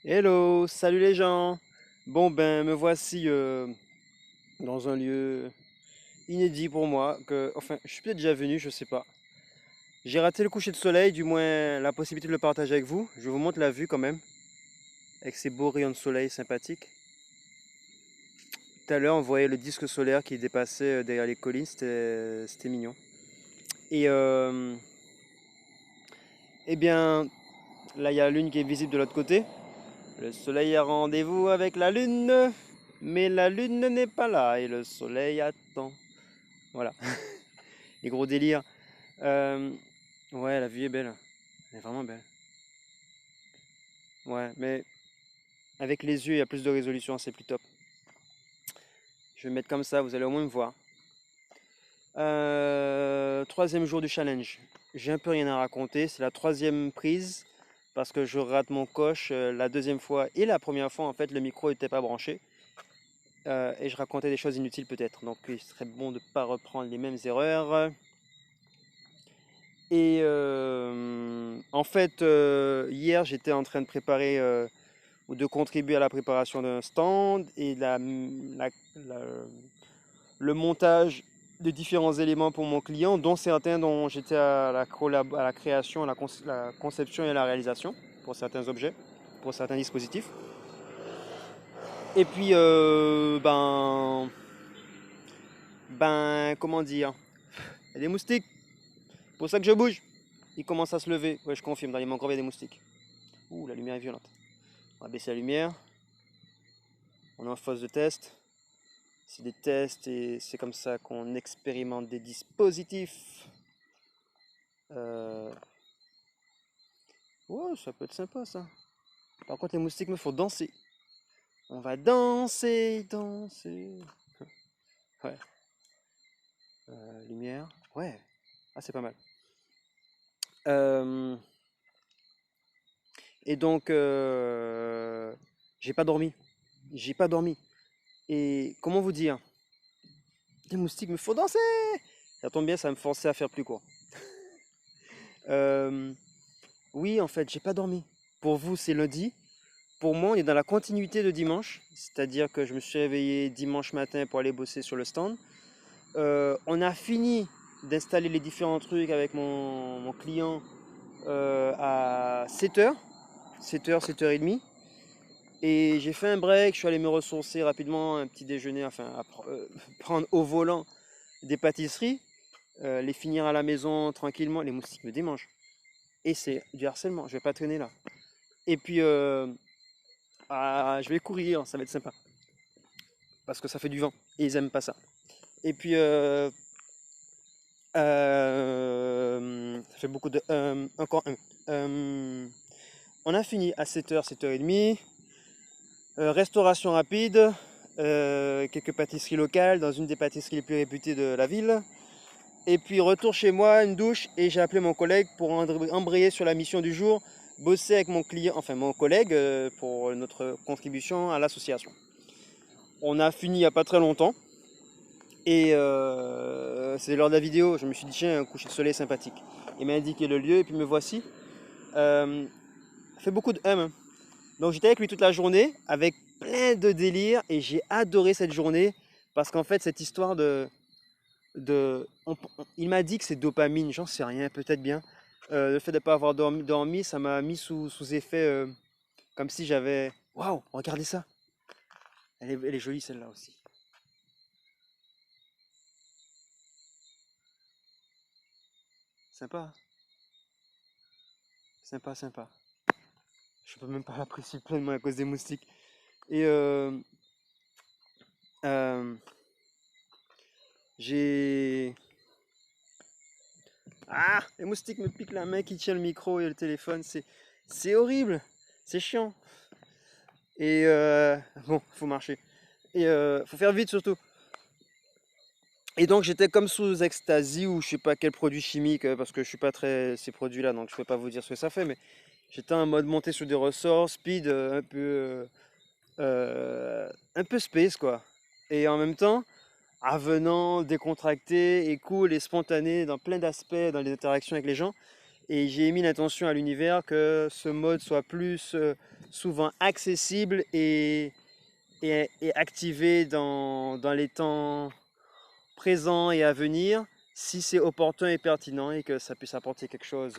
Hello, salut les gens. Bon ben me voici dans un lieu inédit pour moi enfin je suis peut-être déjà venu, je sais pas. J'ai raté le coucher de soleil, du moins la possibilité de le partager avec vous. Je vous montre la vue quand même, avec ces beaux rayons de soleil sympathiques. Tout à l'heure on voyait le disque solaire qui dépassait derrière les collines, c'était mignon. Et eh bien là il y a la lune qui est visible de l'autre côté. Le soleil a rendez-vous avec la lune, mais la lune n'est pas là et le soleil attend. Voilà. Les gros délires. Euh, ouais, la vue est belle. Elle est vraiment belle. Ouais, mais avec les yeux, il y a plus de résolution, c'est plus top. Je vais me mettre comme ça, vous allez au moins me voir. Troisième jour du challenge. J'ai un peu rien à raconter. C'est la troisième prise parce que je rate mon coche la deuxième fois et la première fois, en fait, le micro n'était pas branché. Et je racontais des choses inutiles peut-être. Donc il serait bon de ne pas reprendre les mêmes erreurs. Et en fait, hier, j'étais en train de préparer ou de contribuer à la préparation d'un stand et la- le montage de différents éléments pour mon client, dont certains dont j'étais à la création, la conception et la réalisation pour certains objets, pour certains dispositifs. Et puis, comment dire, il y a des moustiques, c'est pour ça que je bouge. Ils commencent à se lever. Ouais, je confirme, dans les mangroves, il y a des moustiques. Ouh, la lumière est violente. On va baisser la lumière. On est en phase de test. C'est des tests et c'est comme ça qu'on expérimente des dispositifs. Euh... Ouais, ça peut être sympa ça. Par contre, les moustiques me font danser. On va danser, danser. Ouais. Lumière. Ouais. Ah, c'est pas mal. Euh, Et donc, j'ai pas dormi. J'ai pas dormi. Et comment vous dire? Les moustiques me font danser. Ça tombe bien, ça me forçait à faire plus court. Euh, Oui, en fait, j'ai pas dormi. Pour vous, c'est lundi. Pour moi, on est dans la continuité de dimanche. C'est-à-dire que je me suis réveillé dimanche matin pour aller bosser sur le stand. On a fini d'installer les différents trucs avec mon client à 7h. 7h, 7h30. Et j'ai fait un break, je suis allé me ressourcer rapidement, un petit déjeuner, prendre au volant des pâtisseries, les finir à la maison tranquillement. Les moustiques me démangent. Et c'est du harcèlement, je vais pas traîner là. Et puis, je vais courir, ça va être sympa. Parce que ça fait du vent. Et ils aiment pas ça. Et puis, ça fait beaucoup de... encore un. On a fini à 7h, 7h30. Restauration rapide. Quelques pâtisseries locales dans une des pâtisseries les plus réputées de la ville. Et puis retour chez moi, une douche, et j'ai appelé mon collègue pour embrayer sur la mission du jour, bosser avec mon client, enfin mon collègue, pour notre contribution à l'association. On a fini il n'y a pas très longtemps, et c'est lors de la vidéo, je me suis dit tiens, un coucher de soleil sympathique. Il m'a indiqué le lieu, et puis me voici. Fait beaucoup de hein. Donc j'étais avec lui toute la journée, avec plein de délires, et j'ai adoré cette journée, parce qu'en fait cette histoire il m'a dit que c'est dopamine, j'en sais rien, peut-être bien. Le fait de ne pas avoir dormi, ça m'a mis sous effet, comme si j'avais... Waouh, regardez ça. Elle est jolie celle-là aussi. Sympa, sympa, sympa. Je peux même pas l'apprécier pleinement à cause des moustiques. Et euh, j'ai... Ah, les moustiques me piquent la main qui tient le micro et le téléphone. C'est horrible. C'est chiant. Et bon, faut marcher. Et faut faire vite surtout. Et donc j'étais comme sous ecstasy ou je sais pas quel produit chimique parce que je suis pas très ces produits-là donc je peux pas vous dire ce que ça fait mais j'étais en mode monter sur des ressorts, speed un peu space quoi. Et en même temps avenant, décontracté et cool et spontané dans plein d'aspects dans les interactions avec les gens Et j'ai émis l'intention à l'univers que ce mode soit plus souvent accessible et activé dans les temps présents et à venir, si c'est opportun et pertinent et que ça puisse apporter quelque chose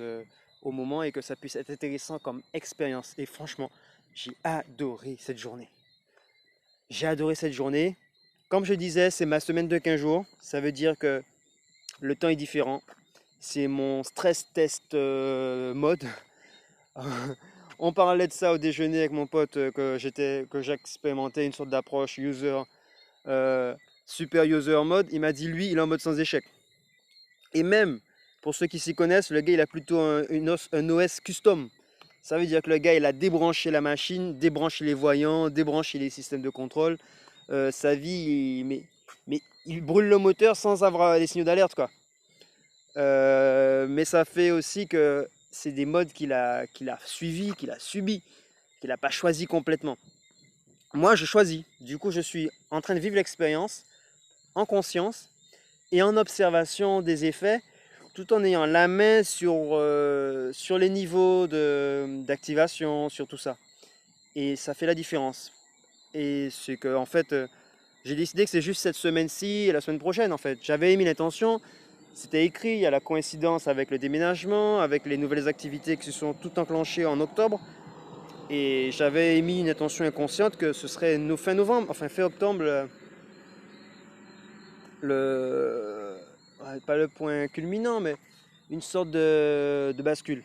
au moment et que ça puisse être intéressant comme expérience. Et franchement, j'ai adoré cette journée. J'ai adoré cette journée. Comme je disais, c'est ma semaine de 15 jours. Ça veut dire que le temps est différent. C'est mon stress test mode. On parlait de ça au déjeuner avec mon pote que j'expérimentais une sorte d'approche euh, super user mode. Il m'a dit lui, il est en mode sans échec. Et même pour ceux qui s'y connaissent, le gars il a plutôt un OS custom. Ça veut dire que le gars il a débranché la machine, débranché les voyants, débranché les systèmes de contrôle. Sa vie, mais il brûle le moteur sans avoir les signaux d'alerte quoi. Mais ça fait aussi que c'est des modes qu'il a suivis, qu'il a subis, qu'il n'a pas choisi complètement. Moi, je choisis. Du coup, je suis en train de vivre l'expérience en conscience et en observation des effets, tout en ayant la main sur les niveaux d'activation, sur tout ça. Et ça fait la différence. Et c'est que, en fait, j'ai décidé que c'est juste cette semaine-ci et la semaine prochaine, en fait. J'avais émis l'intention. C'était écrit, il y a la coïncidence avec le déménagement, avec les nouvelles activités qui se sont toutes enclenchées en octobre. Et j'avais émis une intention inconsciente que ce serait fin novembre, enfin fin octobre, pas le point culminant, mais une sorte de bascule.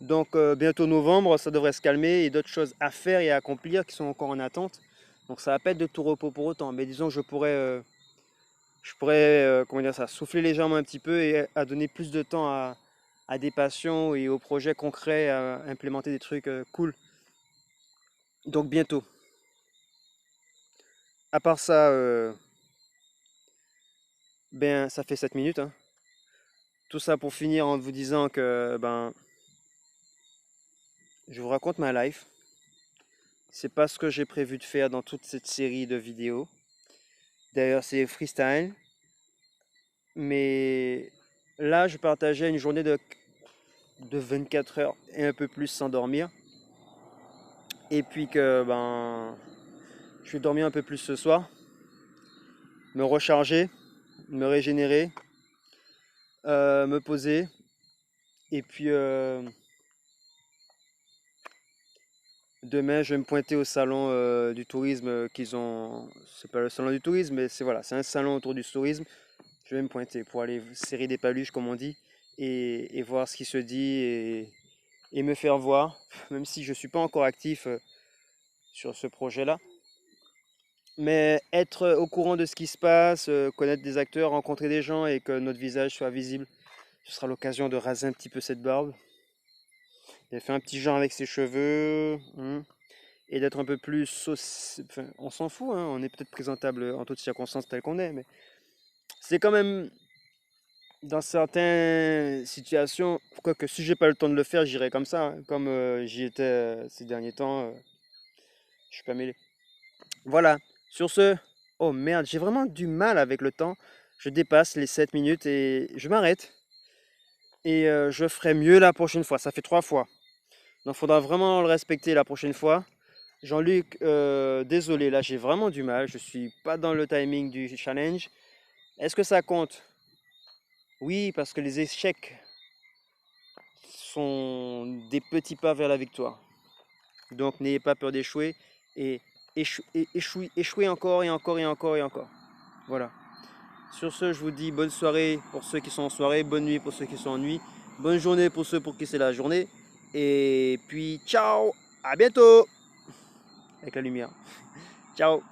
Donc bientôt novembre, ça devrait se calmer et d'autres choses à faire et à accomplir qui sont encore en attente. Donc ça va pas être de tout repos pour autant, mais disons que je pourrais comment dire ça, souffler légèrement un petit peu et à donner plus de temps à des passions et aux projets concrets, à implémenter des trucs cool. Donc bientôt. À part ça, ben ça fait 7 minutes, hein. Tout ça pour finir en vous disant que ben je vous raconte ma life. C'est pas ce que j'ai prévu de faire dans toute cette série de vidéos. D'ailleurs, c'est freestyle. Mais là, je partageais une journée de 24 heures et un peu plus sans dormir. Et puis que ben je vais dormir un peu plus ce soir, me recharger, me régénérer, me poser. Et puis demain, je vais me pointer au salon du tourisme qu'ils ont. C'est pas le salon du tourisme, mais c'est voilà, c'est un salon autour du tourisme. Je vais me pointer pour aller serrer des paluches, comme on dit, et voir ce qui se dit et me faire voir, même si je ne suis pas encore actif sur ce projet-là. Mais être au courant de ce qui se passe, connaître des acteurs, rencontrer des gens et que notre visage soit visible, ce sera l'occasion de raser un petit peu cette barbe. Il a fait un petit genre avec ses cheveux, et d'être un peu plus enfin, on s'en fout, hein, on est peut-être présentable en toutes circonstances tel qu'on est, mais c'est quand même dans certaines situations, quoique si j'ai pas le temps de le faire, j'irai comme ça, hein, comme j'y étais ces derniers temps, je suis pas mêlé. Voilà, sur ce, oh merde, j'ai vraiment du mal avec le temps, je dépasse les 7 minutes et je m'arrête. Et je ferai mieux la prochaine fois, ça fait 3 fois. Donc il faudra vraiment le respecter la prochaine fois. Jean-Luc, désolé, là j'ai vraiment du mal, je suis pas dans le timing du challenge. Est-ce que ça compte? Oui, parce que les échecs sont des petits pas vers la victoire. Donc n'ayez pas peur d'échouer et échouez encore et encore et encore et encore. Voilà. Sur ce, je vous dis bonne soirée pour ceux qui sont en soirée, bonne nuit pour ceux qui sont en nuit, bonne journée pour ceux pour qui c'est la journée. Et puis ciao, à bientôt avec la lumière. Ciao.